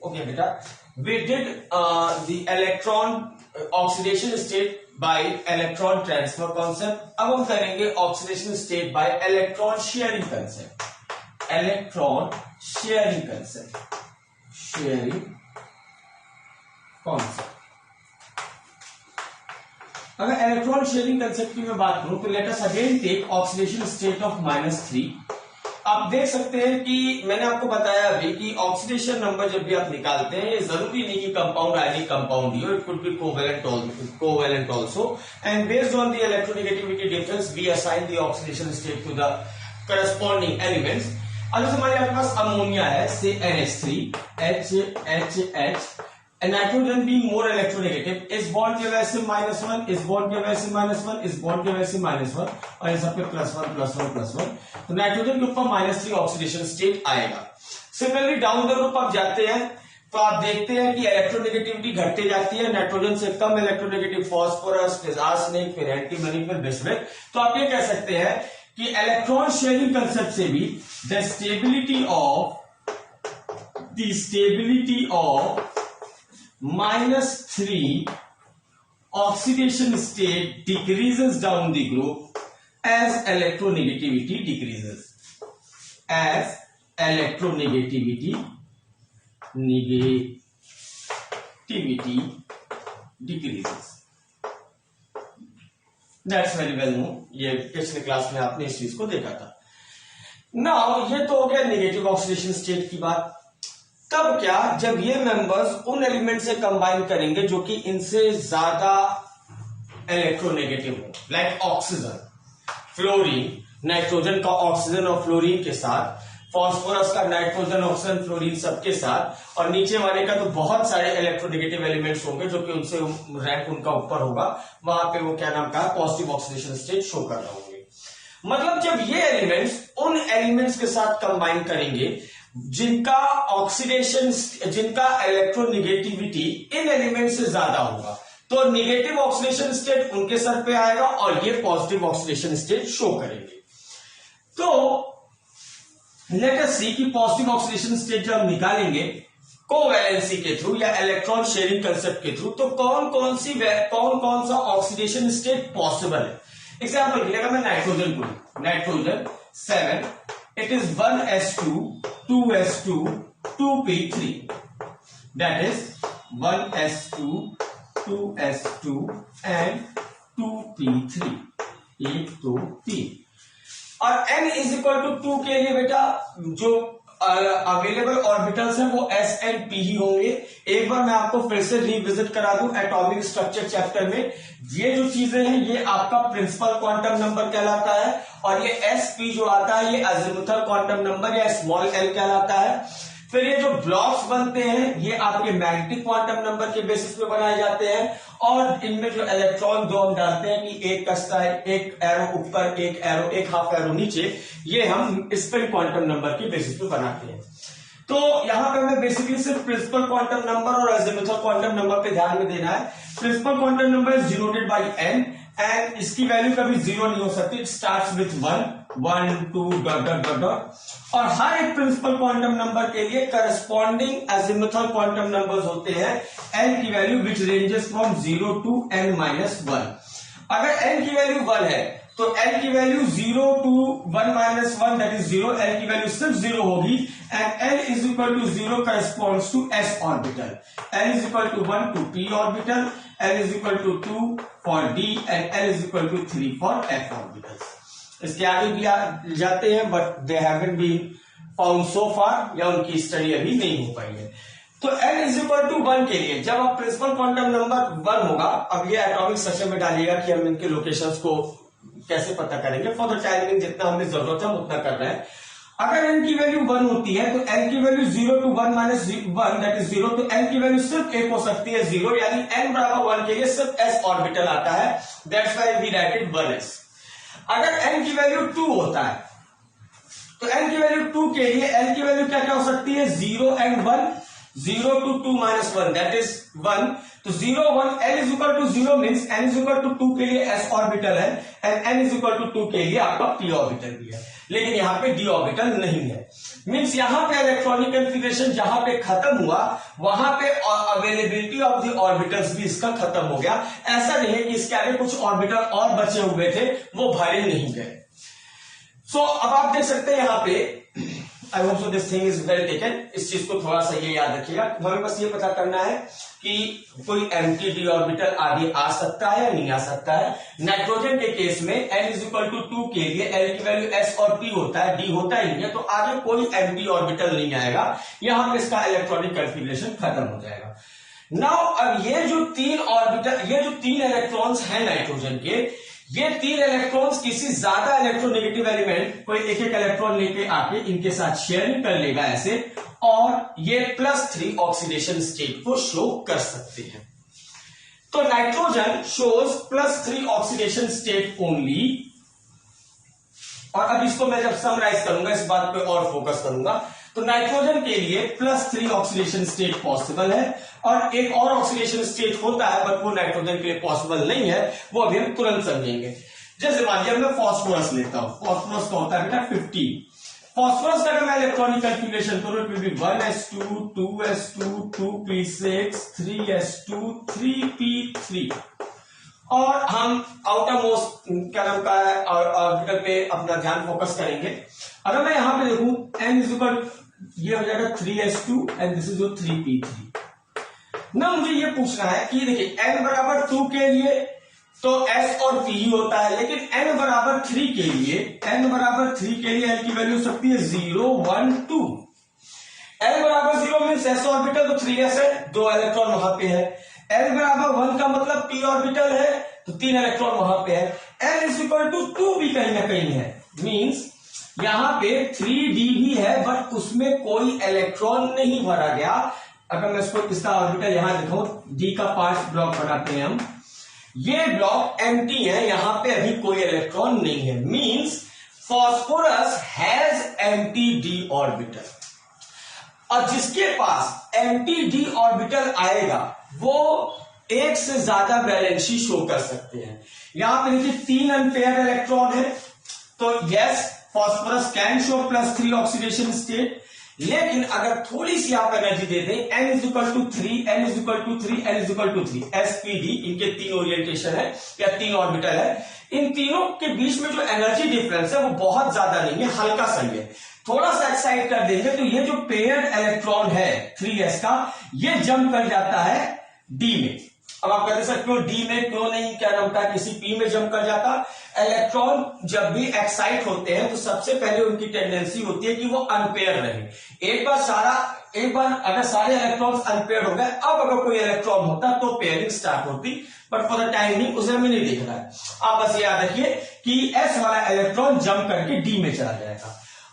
Okay बेटा, we did the electron oxidation state by electron transfer concept. अब हम करेंगे oxidation state by electron sharing concept. Electron sharing concept, sharing concept. अगर electron sharing concept की मैं बात करूं तो let us again take oxidation state of -3। आप देख सकते हैं कि मैंने आपको बताया अभी कि ऑक्सीडेशन नंबर जब भी आप निकालते हैं, ये जरूरी नहीं कि कंपाउंड आयनिक कंपाउंड ही हो, it could be covalent also, and based on the electronegativity difference we assign the oxidation state to the corresponding elements. अगर हमारे पास अमोनिया है, से NH3 and nitrogen being more electronegative, इस बॉन्ड की वजह से -1, इस बॉन्ड की वजह से -1, इस बॉन्ड की वजह से -1 और इन सब पे +1, तो नाइट्रोजन के ऊपर -3 ऑक्सीडेशन स्टेट आएगा। सिमिलरली डाउन द ग्रुप आप जाते हैं तो आप देखते हैं कि इलेक्ट्रोनेगेटिविटी घटती जाती है, नाइट्रोजन से कम इलेक्ट्रोनेगेटिव फास्फोरस, फिर आर्सेनिक, फिर एंटीमनी, फिर बिस्मुथ। तो आप ये कह सकते हैं कि इलेक्ट्रॉन शेयरिंग कंसेप्ट से भी the stability of -3 oxidation state decreases down the group as electronegativity decreases. As electronegativity decreases. That's very well known. ये पिछले क्लास में आपने इस चीज को देखा था। नाउ ये तो हो गया नेगेटिव ऑक्सीडेशन स्टेट की बात। तब क्या, जब ये मेंबर्स उन एलिमेंट से कंबाइन करेंगे जो कि इनसे ज्यादा इलेक्ट्रोनेगेटिव हो, लाइक ऑक्सीजन, फ्लोरीन, नाइट्रोजन का ऑक्सीजन और फ्लोरीन के साथ, फास्फोरस का नाइट्रोजन, ऑक्सीजन, फ्लोरीन सबके साथ, और नीचे वाले का तो बहुत सारे इलेक्ट्रोनेगेटिव एलिमेंट्स होंगे जो कि उनसे रैंक उनका ऊपर होगा, वहां पे वो क्या नाम का पॉजिटिव ऑक्सीडेशन स्टेट शो कर रहे होंगे। मतलब जब ये एलिमेंट्स उन एलिमेंट्स के साथ कंबाइन करेंगे जिनका ऑक्सीडेशन, जिनका इलेक्ट्रोनेगेटिविटी इन एलिमेंट से ज्यादा होगा, तो नेगेटिव ऑक्सीडेशन स्टेट उनके सर पे आएगा और ये पॉजिटिव ऑक्सीडेशन स्टेट शो करेंगे। तो लेट अस सी कि पॉजिटिव ऑक्सीडेशन स्टेट जब हम निकालेंगे कोवैलेंसी के थ्रू या इलेक्ट्रॉन शेयरिंग कंसेप्ट के थ्रू, तो कौन कौन सा ऑक्सीडेशन स्टेट पॉसिबल है। एग्जाम्पल के लिए अगर मैं नाइट्रोजन को, nitrogen 7, it is 1s2, 2s2, 2p3, that is 1s2, 2s2 and 2p3, 1 2 3। और n इज इक्वल टू 2 के लिए बेटा जो अवेलेबल ऑर्बिटल्स हैं वो s and p ही होंगे। एक बार मैं आपको फिर से रिविजिट करा दूं एटॉमिक स्ट्रक्चर चैप्टर में, ये जो चीजें हैं ये आपका प्रिंसिपल क्वांटम नंबर कहलाता है, और ये sp जो आता है ये अज़ीमुथल क्वांटम नंबर या स्मॉल l कहलाता है। फिर ये जो ब्लॉक्स बनते हैं ये आपके मैग्नेटिक क्वांटम नंबर के बेसिस पे बनाए जाते हैं, और इनमें जो इलेक्ट्रॉन दो हम डालते हैं कि एक कसता है, एक एरो ऊपर, एक हाफ एरो नीचे, ये हम स्पिन क्वांटम नंबर के बेसिस पे बनाते हैं। तो यहां पे हमें बेसिकली सिर्फ प्रिंसिपल क्वांटम नंबर और अज़ीमुथल क्वांटम नंबर पे ध्यान में देना है। Principal quantum number is denoted by n and इसकी वैल्यू कभी 0 नहीं हो सकती, it starts with 1 1 2 dot dot dot dot. और हर एक प्रिंसिपल क्वांटम नंबर के लिए करस्पॉन्डिंग अज़ीमुथल क्वांटम नंबर्स होते हैं n की value which ranges from 0 to n-1। अगर n की वैल्यू 1 है तो n की value 0 to 1-1 that is 0, n की वैल्यू सिर्फ 0 होगी, and n is equal to 0 corresponds to s orbital, n is equal to 1 to p orbital, n is equal to 2 for d and n is equal to 3 for f orbitals. इसके आगे भी जाते हैं but they haven't been found so far, या उनकी study अभी नहीं हो पाई है। तो n इज इक्वल टू 1 के लिए जब आप प्रिंसिपल क्वांटम नंबर 1 होगा, अब ये एटॉमिक स्ट्रक्चर में डालिएगा कि हम इनके लोकेशंस को कैसे पता करेंगे, फॉर द टाइम बिंग जितना हमें जरूरत है उतना कर रहे हैं। अगर n की वैल्यू 1 होती है तो n की वैल्यू 0 टू 1-1 दैट इज 0, तो n की वैल्यू सिर्फ एक हो सकती है 0, यानी n बराबर 1 के लिए सिर्फ s ऑर्बिटल आता है, that's why we write it 1s। अगर n की वैल्यू 2 होता है तो n की वैल्यू 2 के लिए n की वैल्यू क्या क्या हो सकती है 0 and 1, 0 to 2-1 that is 1, तो 0 1 n is equal to 0 means n is equal to 2 के लिए s ऑर्बिटल है, and n is equal to 2 के लिए आपका p ऑर्बिटल भी है। लेकिन यहाँ पे डी ऑर्बिटल नहीं है। मींस यहाँ पे इलेक्ट्रॉनिक कन्फिगरेशन जहां पे खत्म हुआ वहां पे अवेलेबिलिटी ऑफ द ऑर्बिटल्स भी इसका खत्म हो गया। ऐसा नहीं है कि इसके आगे कुछ ऑर्बिटल और बचे हुए थे, वो भरे नहीं गए। सो अब आप देख सकते हैं यहाँ पे, I hope so this thing is well taken. इस चीज को थोड़ा सा ये याद रखिएगा, हमें बस ये पता करना है कि कोई एम्प्टी डी ऑर्बिटल आगे आ सकता है या नहीं आ सकता है। नाइट्रोजन के केस में n इज इक्वल टू 2 के लिए L की वैल्यू s और p होता है, d होता ही नहीं है, तो आगे कोई एम्प्टी ऑर्बिटल नहीं आएगा। यहां पे इसका इलेक्ट्रॉनिक कन्फिगरेशन खत्म हो जाएगा। नाउ अब ये जो तीन ऑर्बिटल, ये जो तीन इलेक्ट्रॉन्स हैं नाइट्रोजन के, ये तीन इलेक्ट्रॉन्स किसी ज्यादा इलेक्ट्रोनेगेटिव एलिमेंट कोई एक एक इलेक्ट्रॉन लेके आके इनके साथ शेयरिंग कर लेगा ऐसे, और ये +3 ऑक्सीडेशन स्टेट को शो कर सकते हैं। तो nitrogen shows +3 oxidation state only. और अब इसको मैं जब समराइज करूंगा इस बात पे और फोकस करूंगा, तो नाइट्रोजन के लिए +3 ऑक्सीडेशन स्टेट पॉसिबल है, और एक और ऑक्सीडेशन स्टेट होता है बट वो नाइट्रोजन के लिए पॉसिबल नहीं है, वो अभी हम तुरंत समझेंगे। जैसे मान लिया मैं फास्फोरस लेता हूं, फास्फोरस का होता है बेटा 15। फास्फोरस का अगर मैं इलेक्ट्रॉनिक कन्फिगरेशन करूं, it will be 1s2 2s2 2p6 3s2 3p3। और हम आउटर मोस्ट क्या नाम का है ऑर्बिटल पे अपना ध्यान फोकस करेंगे। अगर मैं यहां पे देखूं n इज इक्वल, ये हो जाएगा 3s2 and this is 3p3। ना मुझे ये पूछना है कि देखिए n बराबर 2 के लिए तो s और p ही होता है, लेकिन n बराबर 3 के लिए, n बराबर 3 के लिए l की वैल्यू हो सकती है 0 1 2। l बराबर 0 मीन्स s ऑर्बिटल, तो 3s है, 2 इलेक्ट्रॉन वहां पे है। l बराबर 1 का मतलब p ऑर्बिटल है, तो 3 इलेक्ट्रॉन वहां पे है। l इज इक्वल टू 2 भी कहीं ना कहीं है, मीन्स यहां पे 3d भी है बट उसमें कोई इलेक्ट्रॉन नहीं भरा गया। अगर मैं इसका ऑर्बिटल यहां दिखाऊं, d का 5 ब्लॉक बनाते हैं हम, ये ब्लॉक एम्प्टी है, यहां पे अभी कोई इलेक्ट्रॉन नहीं है। Means phosphorus has empty D orbital, और जिसके पास एम्प्टी डी ऑर्बिटल आएगा वो एक से ज्यादा वैलेंसी शो कर सकते हैं। यहां पे देखिए 3 अनपेयर्ड इलेक्ट्रॉन है, तो yes phosphorus can show +3 oxidation state. लेकिन अगर थोड़ी सी आप एनर्जी दे दें, n is equal to 3 n is equal to 3 n is equal to 3, sp_d इनके 3 ओरिएंटेशन है या 3 ऑर्बिटल है, इन तीनों के बीच में जो एनर्जी डिफरेंस है वो बहुत ज्यादा नहीं है, हल्का सा ही है। थोड़ा सा एक्साइट कर देंगे तो ये जो पेयर्ड इलेक्ट्रॉन है 3s का, ये जंप कर जाता है d में। अब आप कह सकते हो डी में क्यों नहीं, क्या नाम था, किसी पी में जंप कर जाता। इलेक्ट्रॉन जब भी एक्साइट होते हैं तो सबसे पहले उनकी टेंडेंसी होती है कि वो अनपेयर रहे। एक बार अगर सारे इलेक्ट्रॉन्स अनपेयर हो गए, अब अगर कोई इलेक्ट्रॉन होता तो पेयरिंग स्टार्ट होती, बट फॉर द टाइमिंग उसे हमें नहीं देख रहा है। आप बस याद रखिए कि एस वाला इलेक्ट्रॉन जंप करके डी में चला जाएगा।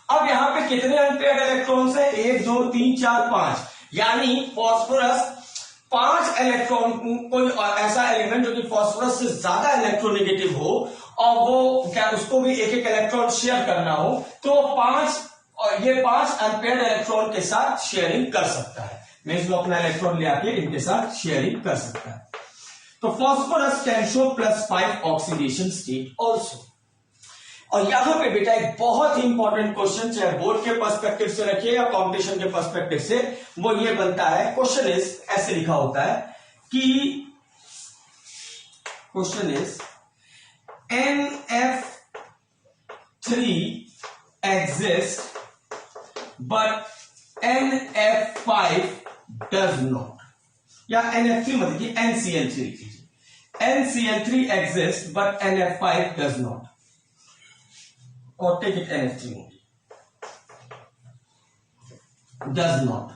अब यहां पे कितने अनपेयर्ड इलेक्ट्रॉन्स है, 1 2 3 4 5, यानी फास्फोरस 5 इलेक्ट्रॉन, कोई ऐसा एलिमेंट जो कि फास्फोरस से ज्यादा इलेक्ट्रोनेगेटिव हो और वो क्या उसको भी एक एक इलेक्ट्रॉन शेयर करना हो, तो 5 अनपेयर्ड इलेक्ट्रॉन के साथ शेयरिंग कर सकता है। मींस वो अपना इलेक्ट्रॉन ले आके इनके साथ शेयरिंग कर सकता है। तो phosphorus can show +5 oxidation state also. और यहां पे बेटा एक बहुत ही इंपॉर्टेंट क्वेश्चन, चाहे बोर्ड के पर्सपेक्टिव से रखिए या कॉम्पिटिशन के पर्सपेक्टिव से, वो ये बनता है, क्वेश्चन इज ऐसे लिखा होता है कि question is NF3 exist but NF5 does not, या NF3 मत लिखिए, NCl3 लिखिए। NCl3 exist but NF5 does not, or take it NF3 only, does not,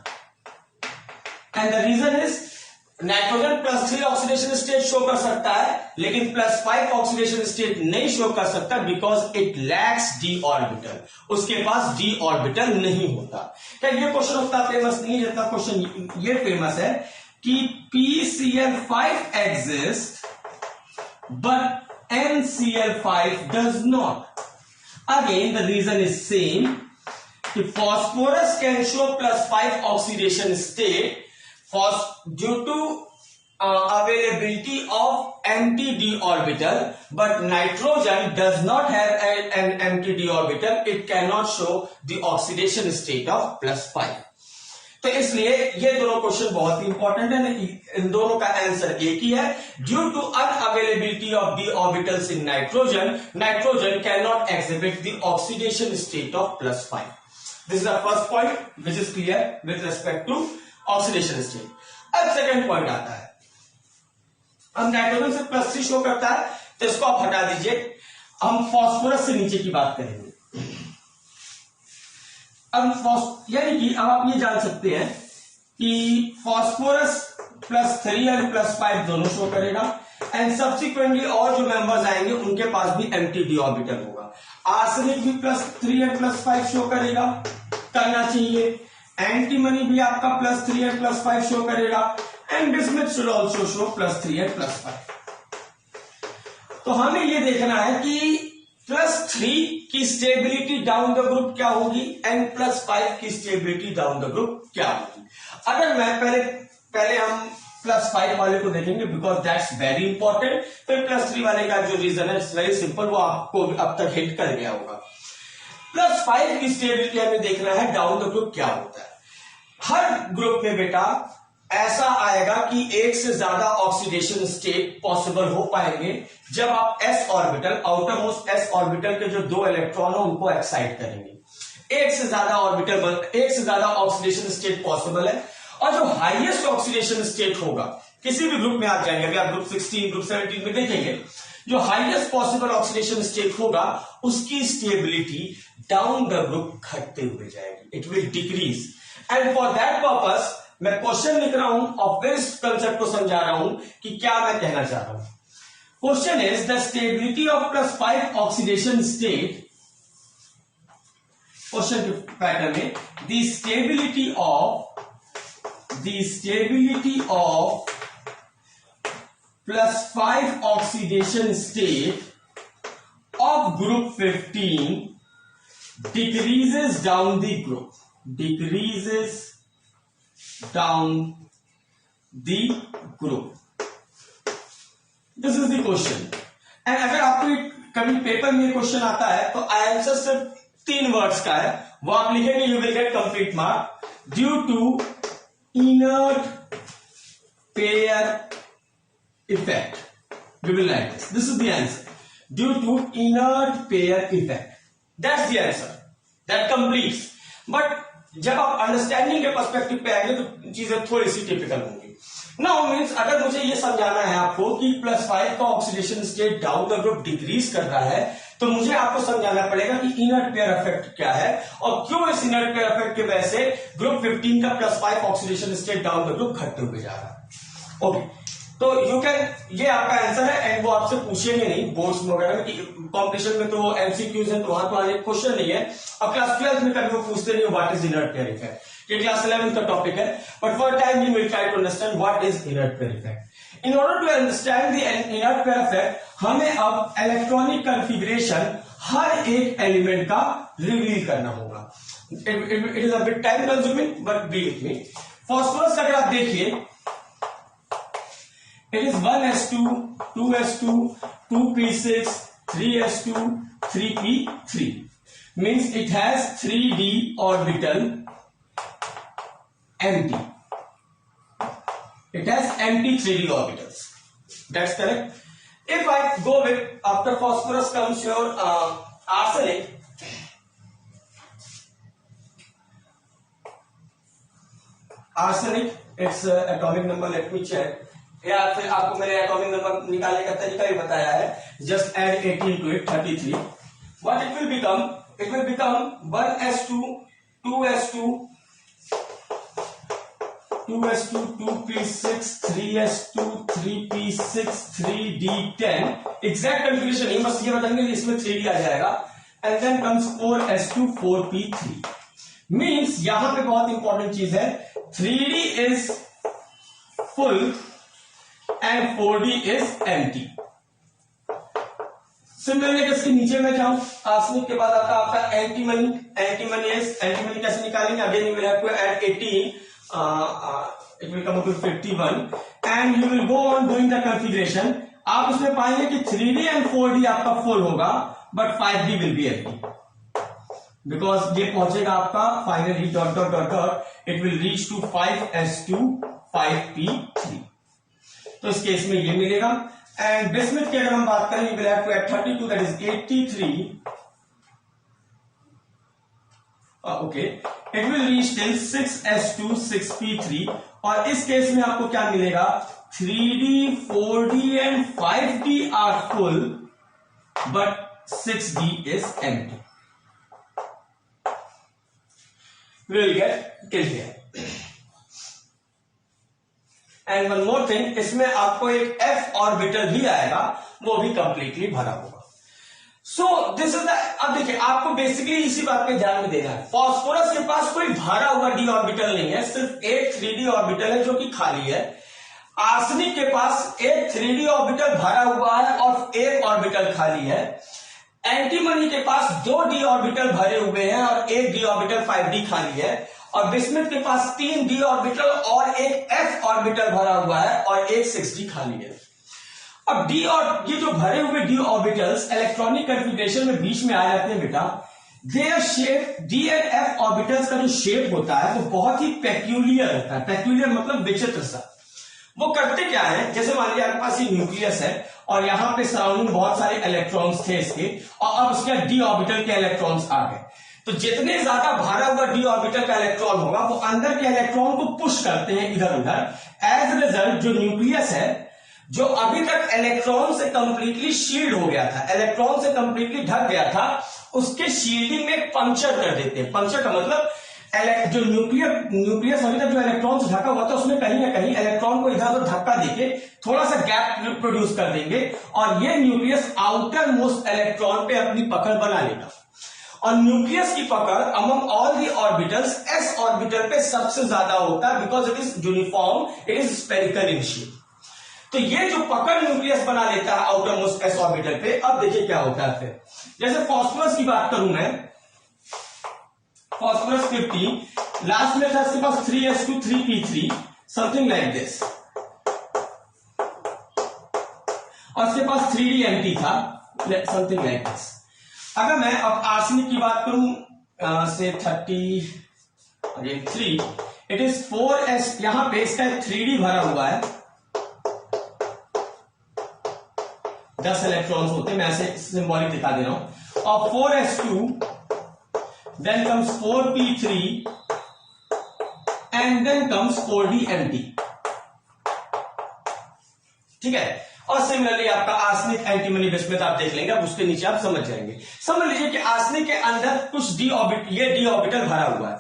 and the reason is nitrogen +3 oxidation state show कर सकता है लेकिन +5 oxidation state नहीं show कर सकता, because it lacks D orbital, उसके पास डी ऑर्बिटल नहीं होता। क्या ये क्वेश्चन उतना फेमस नहीं है, क्वेश्चन ये फेमस है कि PCl5 exist but NCl5 does not. Again, the reason is same. कि phosphorus can show +5 oxidation state due to availability of empty d orbital, but nitrogen does not have an empty d orbital. It cannot show the oxidation state of +5. तो इसलिए ये दोनों question बहुत ही important है। इन दोनों का answer एक ही है। Due to unavailability of d orbitals in nitrogen, nitrogen can not exhibit the oxidation state of +5. This is the first point which is clear with respect to oxidation state. अब second point आता है, अब nitrogen से +3 show करता है, तो इसको आप हटा दीजिए। हम फास्फोरस से नीचे की बात करेंगे। अब यानी कि अब आप ये जान सकते हैं कि फास्फोरस +3 एंड +5 दोनों शो करेगा, एंड सब्सिक्वेंटली और जो मेंबर्स आएंगे उनके पास भी एम्प्टी डी ऑर्बिटल होगा। आर्सेनिक भी +3 एंड +5 शो करेगा, करना चाहिए। एंटीमनी भी आपका +3 एंड +5 शो करेगा, and bismuth should also show +3 and +5। तो हमें ये देखना है कि +3 की स्टेबिलिटी डाउन द ग्रुप क्या होगी एंड +5 की स्टेबिलिटी डाउन द ग्रुप क्या होगी। अगर मैं पहले हम +5 वाले को देखेंगे बिकॉज दैट्स वेरी इंपॉर्टेंट। फिर +3 वाले का जो रीजन है इट्स वेरी सिंपल, वो आपको अब तक हिट कर गया होगा। +5 की स्टेबिलिटी हमें देखना है डाउन द ग्रुप क्या होता है। हर ग्रुप में बेटा ऐसा आएगा कि एक से ज्यादा ऑक्सीडेशन स्टेट पॉसिबल हो पाएंगे जब आप s orbital, outer most s orbital के जो 2 इलेक्ट्रॉन हो उनको एक्साइट करेंगे। एक से ज्यादा ऑक्सीडेशन स्टेट पॉसिबल है, और जो हाईएस्ट ऑक्सीडेशन स्टेट होगा किसी भी ग्रुप में आप जाएंगे, अभी आप ग्रुप 16, ग्रुप 17 में देखेंगे, जो हाईएस्ट पॉसिबल ऑक्सीडेशन स्टेट होगा उसकी स्टेबिलिटी डाउन द ग्रुप घटते हुए जाएगी, it will decrease. And for that purpose मैं क्वेश्चन लिख रहा हूं और फिर इस कंसेप्ट को समझा रहा हूं कि क्या मैं कहना चाह रहा हूं। Question is the stability of +5 oxidation state. Question के पैटर्न में the stability of +5 oxidation state of group 15 decreases down the group, decreases down the group. This is the question. And अगर आपको कभी पेपर में क्वेश्चन आता है तो answer सिर्फ 3 वर्ड्स का है, वो आप लिखेंगे, you will get complete mark. Due to inert pair effect, we will write this. This is the answer. Due to inert pair effect. That's the answer. That completes. But जब आप understanding के perspective पे आएंगे तो चीजें थोड़ी सी typical होंगी। Now means अगर मुझे ये समझाना है आपको कि +5 का oxidation state down the group decrease कर रहा है, तो मुझे आपको समझाना पड़ेगा कि इनर्ट पेयर इफेक्ट क्या है और क्यों इस इनर्ट पेयर इफेक्ट की वजह से ग्रुप 15 का +5 oxidation state down the group घटते हुए जा रहा है। ओके, तो यू कैन, ये आपका आंसर है एंड वो आपसे पूछेंगे नहीं बोर्ड्स वगैरह में, कि कॉम्पिटिशन में तो एमसीक्यूज है तो वहां तो आज क्वेश्चन नहीं है। अब क्लास 12 में कभी वो पूछते नहीं what is inert pair effect, ये क्लास 11 का टॉपिक है, but for time we will try to understand what is inert pair effect. In order to understand the inert pair effect, हमें अब इलेक्ट्रॉनिक कॉन्फ़िगरेशन हर एक एलिमेंट का reveal करना होगा। It is a bit time consuming but B with me. Phosphorus अगर आप देखिए, it is 1s2, 2s2, 2p6, 3s2, 3p3. Means it has 3d orbital empty. It has empty 3d orbitals. That's correct. If I go with, after phosphorus comes your arsenic. Arsenic, its atomic number, let me check. या फिर आपको मैंने atomic number निकालने का तरीका भी बताया है, just add 18 to it, 33. What it will become? It will become 1s2, 2s2, 2s2, 2p6, 3s2, 3p6, 3d10. Exact configuration नहीं, बस ये बताएंगे इसमें 3d आ जाएगा, and then comes 4s2, 4p3. Means यहां पे बहुत इंपॉर्टेंट चीज है, 3d is full and 4d is empty. Similarly इसके नीचे में जाऊं, आर्सेनिक के बाद आता है आपका एंटीमनी। एंटीमनी कैसे निकालेंगे? Again you will have to add 18, it will come up to 51, and you will go on doing the configuration, आप उसमें पाएंगे कि 3D एंड 4D आपका फुल होगा, but 5D will be empty, because ये पहुंचेगा आपका finally dot dot dot dot, it will reach to 5s2 5p3। तो इस केस में ये मिलेगा। एंड बिस्मिथ की अगर हम बात करें, you will have to add 32, that is 83, okay, it will reach till 6s2 6p3। और इस केस में आपको क्या मिलेगा, 3D 4D and 5D are full but 6D is empty. We'll get clear. And one more thing, इसमें आपको एक f orbital भी आएगा, वो भी कंप्लीटली भरा होगा। सो दिस इज द, अब देखिए आपको बेसिकली इसी बात पे ध्यान में देना है, फास्फोरस के पास कोई भरा हुआ d ऑर्बिटल नहीं है, सिर्फ एक 3D ऑर्बिटल है जो कि खाली है। आर्सेनिक के पास एक 3D ऑर्बिटल भरा हुआ है और एक ऑर्बिटल खाली है। एंटीमनी के पास 2 d ऑर्बिटल भरे हुए हैं और एक d ऑर्बिटल 5D खाली है। और बिस्मिथ के पास 3 d ऑर्बिटल और एक f ऑर्बिटल भरा हुआ है और एक 6D खाली है। अब d और ये जो भरे हुए d ऑर्बिटल्स इलेक्ट्रॉनिक कॉन्फ़िगरेशन में बीच में आ जाते हैं बेटा, their shape d and f orbitals का जो शेप होता है वो बहुत ही पेक्यूलियर होता है। पेक्यूलियर मतलब विचित्र सा। वो करते क्या है, जैसे मान लिया आपके पास ये न्यूक्लियस है और यहां पे सराउंडिंग बहुत सारे इलेक्ट्रॉन्स थे इसके, और अब उसके d ऑर्बिटल के इलेक्ट्रॉन्स आ गए, तो जितने ज्यादा भरा हुआ d ऑर्बिटल का इलेक्ट्रॉन होगा वो अंदर के इलेक्ट्रॉन को पुश करते हैं इधर उधर। एज रिजल्ट जो न्यूक्लियस है, जो अभी तक इलेक्ट्रॉन से कंप्लीटली शील्ड हो गया था, इलेक्ट्रॉन से कंप्लीटली ढक गया था, उसके शील्डिंग में पंक्चर कर देते हैं। पंक्चर का मतलब जो न्यूक्लियस अभी तक जो इलेक्ट्रॉन से ढका हुआ था उसमें कहीं ना कहीं इलेक्ट्रॉन को इधर उधर धक्का देके थोड़ा सा गैप प्रोड्यूस कर देंगे और ये न्यूक्लियस आउटर मोस्ट इलेक्ट्रॉन पे अपनी पकड़ बना लेगा। और न्यूक्लियस की पकड़ among all the orbitals s orbital पे सबसे ज्यादा होता है, because it is uniform, it is spherical in shape. तो ये जो पकड़ न्यूक्लियस बना लेता है आउटर मोस्ट s ऑर्बिटल पे, अब देखिए क्या होता है फिर। जैसे फास्फोरस की बात करूं मैं, फास्फोरस 50, लास्ट में था इसके पास 3s2 3p3, something like this, और इसके पास 3D एम्प्टी था, समथिंग लाइक दिस। अगर मैं अब आर्सेनिक की बात करूं से 3, इट इज 4s, यहां पे इसका 3D भरा हुआ है, 10 इलेक्ट्रॉन्स होते हैं, मैं ऐसे सिंबॉलिक दिखा दे रहा हूं, और 4s2, then comes 4p3 and then comes 4D empty, ठीक है। और सिमिलरली आपका आर्सेनिक, एंटीमनी, बिस्मिथ आप देख लेंगे, अब उसके नीचे आप समझ जाएंगे। समझ लीजिए कि आर्सेनिक के अंदर कुछ d ऑर्बिटल भरा हुआ है,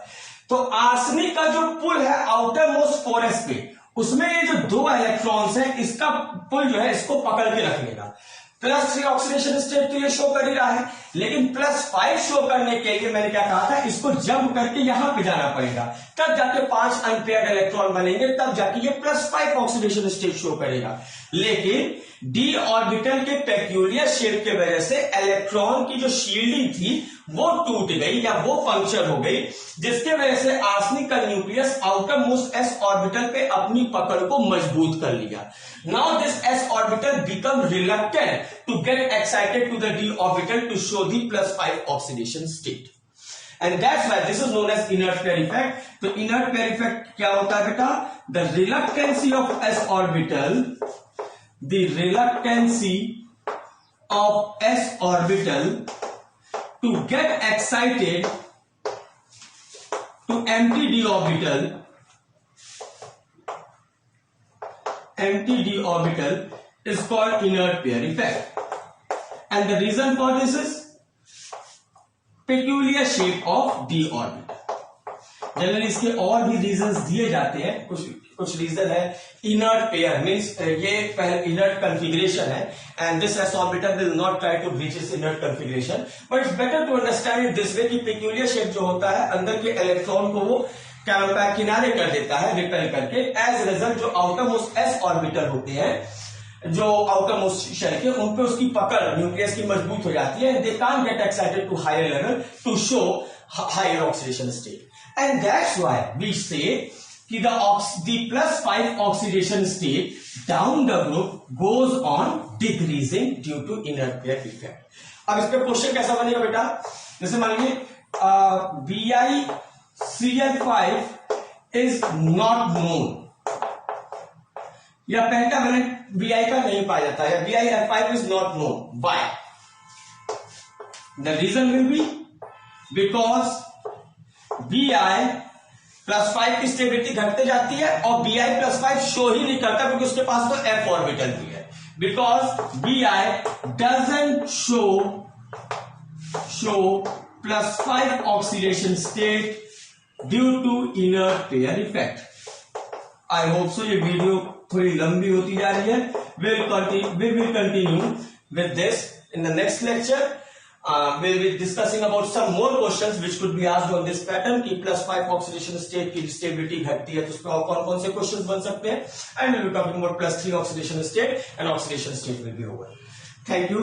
तो आर्सेनिक का जो पुल है आउटर मोस्ट 4s पे, उसमें ये जो 2 इलेक्ट्रॉन्स है, इसका पुल जो है इसको पकड़ के रख लेगा। +3 ऑक्सीडेशन स्टेट तो ये शो कर ही रहा है, लेकिन +5 शो करने के लिए मैंने क्या कहा था, इसको जंप करके यहां पे जाना पड़ेगा, तब जाके 5 अनपेयर्ड इलेक्ट्रॉन बनेंगे, तब जाके ये +5 ऑक्सीडेशन स्टेट शो करेगा। लेकिन d ऑर्बिटल के पेक्यूलियर शेप के वजह से इलेक्ट्रॉन की जो शील्डिंग थी वो टूट गई या वो पंक्चर हो गई, जिसके वजह से आर्सेनिक का nucleus outer most s orbital पे अपनी पकड़ को मजबूत कर लिया। Now this s orbital become reluctant to get excited to the d orbital to show the +5 oxidation state, and that's why this is known as inert pair effect. तो inert pair effect क्या होता है बेटा, the reluctancy of s orbital, the reluctancy of s orbital to get excited to empty d orbital is called inert pair effect, and the reason for this is peculiar shape of d orbital. Generally इसके और भी reasons दिए जाते हैं, कुछ reason है। Inert pair means ये पहले इनर्ट कॉन्फ़िगरेशन है, and this s orbital will not try to reach its inert configuration, but it's better to understand it this way कि पेक्यूलियर शेप जो होता है अंदर के इलेक्ट्रॉन को वो क्या होता है, किनारे कर देता है रिपेल करके। एज रिजल्ट जो आउटर मोस्ट s ऑर्बिटल होते हैं, जो आउटर मोस्ट शेल के, उन पे उसकी पकड़ न्यूक्लियस की मजबूत हो जाती है, they can't get excited to higher level to show higher oxidation state, and that's why we say कि the +5 oxidation state down the group goes on decreasing due to inner pair effect. अब इस पे question कैसा बनेगा बेटा, जैसे मान लीजिए BiCl5 is not known, या पेंटावेलेंट Bi का नहीं पाया जाता है, BiF5 is not known. Why? The reason will be because Bi+5 की स्टेबिलिटी घटते जाती है और Bi+5 शो ही नहीं करता क्योंकि उसके पास तो f ऑर्बिटल भी है. Because Bi doesn't show +5 oxidation state due to inner pair effect. I hope so. ये वीडियो थोड़ी लंबी होती जा रही है. We will continue with this in the next lecture. We'll be discussing about some more questions which could be asked on this pattern कि +5 oxidation state की stability घटती है तो उसमें और कौन कौन से क्वेश्चंस बन सकते हैं, and we'll be talking about +3 oxidation state and oxidation state will be over. Thank you.